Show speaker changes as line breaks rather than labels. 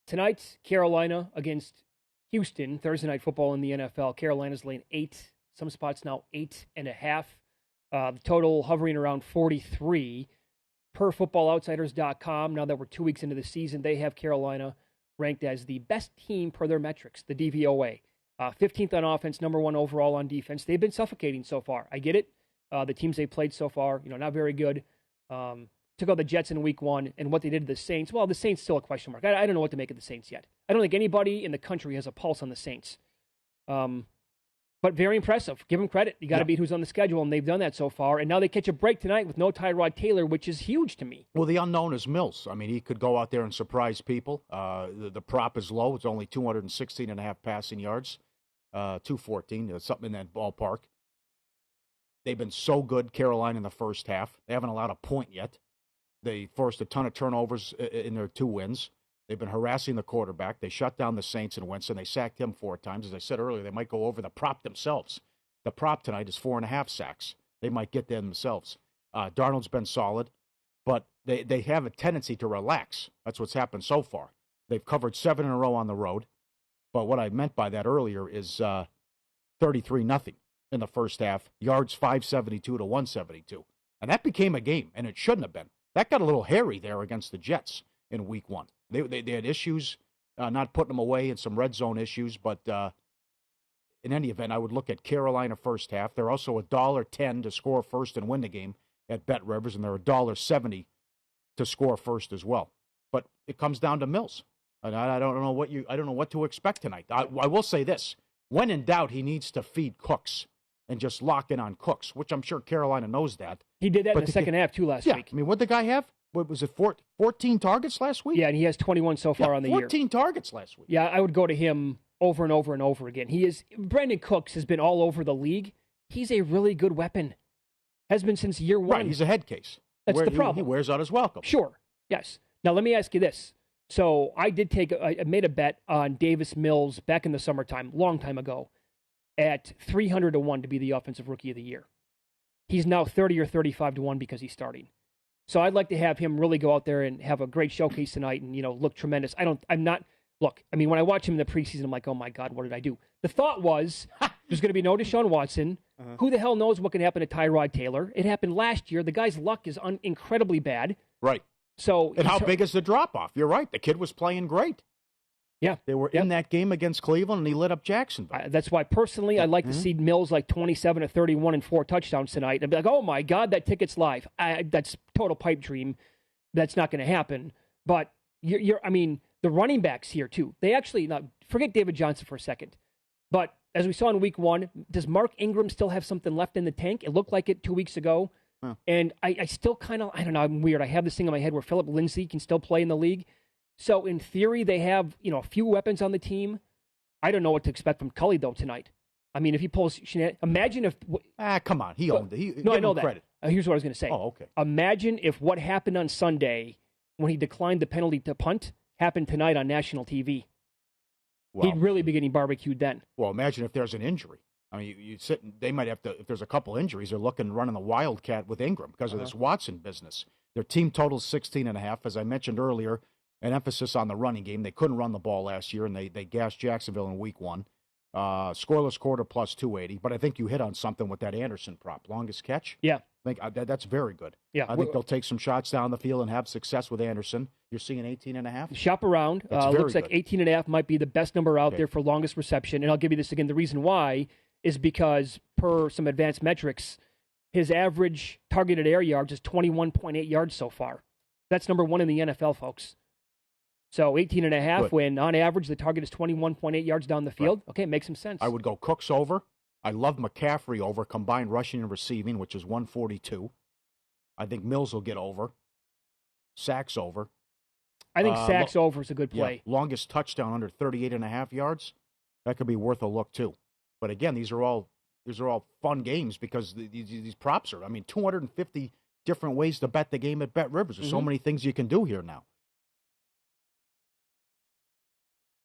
Tonight's Carolina against Houston, Thursday night football in the NFL. Carolina's laying 8, some spots now 8.5. The total hovering around 43. Per footballoutsiders.com, now that we're 2 weeks into the season, they have Carolina ranked as the best team per their metrics, the DVOA. 15th on offense, number 1 overall on defense. They've been suffocating so far. I get it. The teams they played so far, not very good. Took out the Jets in week 1, and what they did to the Saints. Well, the Saints still a question mark. I don't know what to make of the Saints yet. I don't think anybody in the country has a pulse on the Saints. But very impressive. Give them credit. You got to beat who's on the schedule, and they've done that so far. And now they catch a break tonight with no Tyrod Taylor, which is huge to me.
Well, the unknown is Mills. I mean, he could go out there and surprise people. The prop is low. It's only 216.5 passing yards, 214, something in that ballpark. They've been so good, Carolina, in the first half. They haven't allowed a point yet. They forced a ton of turnovers in their 2 wins. They've been harassing the quarterback. They shut down the Saints and Winston. They sacked him 4 times. As I said earlier, they might go over the prop themselves. The prop tonight is 4.5 sacks. They might get there themselves. Darnold's been solid, but they have a tendency to relax. That's what's happened so far. They've covered 7 in a row on the road. But what I meant by that earlier is 33-0 in the first half. Yards 572 to 172. And that became a game, and it shouldn't have been. That got a little hairy there against the Jets in week 1. They had issues not putting them away and some red zone issues, but in any event, I would look at Carolina first half. They're also $1.10 to score first and win the game at Bet Rivers, and they're $1.70 to score first as well. But it comes down to Mills, and I don't know what to expect tonight. I will say this: when in doubt, he needs to feed Cooks and just lock in on Cooks, which I'm sure Carolina knows that.
He did that in the second half too last week.
I mean, what'd the guy have? What was it, 14 targets last week?
Yeah, and he has 21 so far on the
14
year.
14 targets last week.
Yeah, I would go to him over and over and over again. Brandon Cooks has been all over the league. He's a really good weapon. Has been since year 1.
Right, he's a head case.
That's the problem.
He wears out his welcome.
Sure, yes. Now, let me ask you this. So I made a bet on Davis Mills back in the summertime, long time ago, at 300 to 1 to be the offensive rookie of the year. He's now 30 or 35 to 1 because he's starting. So I'd like to have him really go out there and have a great showcase tonight and, look tremendous. When I watch him in the preseason, I'm like, oh my God, what did I do? The thought was there's going to be no Deshaun Watson. Uh-huh. Who the hell knows what can happen to Tyrod Taylor? It happened last year. The guy's luck is incredibly bad.
Right. And how big is the drop-off? You're right. The kid was playing great.
Yeah.
They were in that game against Cleveland, and he lit up Jacksonville.
That's why, personally, I'd like to see Mills like 27 to 31 and 4 touchdowns tonight. And be like, oh, my God, that ticket's live. That's total pipe dream. That's not going to happen. But, the running backs here, too. They actually, forget David Johnson for a second. But as we saw in week 1, does Mark Ingram still have something left in the tank? It looked like it 2 weeks ago. Huh. And I still kind of, I don't know, I'm weird. I have this thing in my head where Philip Lindsay can still play in the league. So, in theory, they have, a few weapons on the team. I don't know what to expect from Cully, though, tonight. I mean, if he pulls... Imagine if...
come on. He owned it.
No, I know that.
Credit.
Here's what I was going to say.
Oh, okay.
Imagine if what happened on Sunday, when he declined the penalty to punt, happened tonight on national TV. Well, he'd really be getting barbecued then.
Well, imagine if there's an injury. I mean, you sit... They might have to... If there's a couple injuries, they're running the Wildcat with Ingram because of this Watson business. Their team total's 16.5. As I mentioned earlier... An emphasis on the running game. They couldn't run the ball last year, and they gassed Jacksonville in week 1. Scoreless quarter plus 280. But I think you hit on something with that Anderson prop. Longest catch?
Yeah.
I think that's very good.
Yeah.
I think they'll take some shots down the field and have success with Anderson. You're seeing 18.5?
Shop around. Looks like 18.5 might be the best number out there for longest reception. And I'll give you this again. The reason why is because, per some advanced metrics, his average targeted air yards is 21.8 yards so far. That's number 1 in the NFL, folks. So 18.5 when, on average, the target is 21.8 yards down the field. Right. Okay, it makes some sense.
I would go Cooks over. I love McCaffrey over, combined rushing and receiving, which is 142. I think Mills will get over. Sacks over.
I think sacks over is a good play.
Yeah, longest touchdown under 38.5 yards. That could be worth a look, too. But again, these are all fun games because these props are, 250 different ways to bet the game at Bet Rivers. There's so many things you can do here now.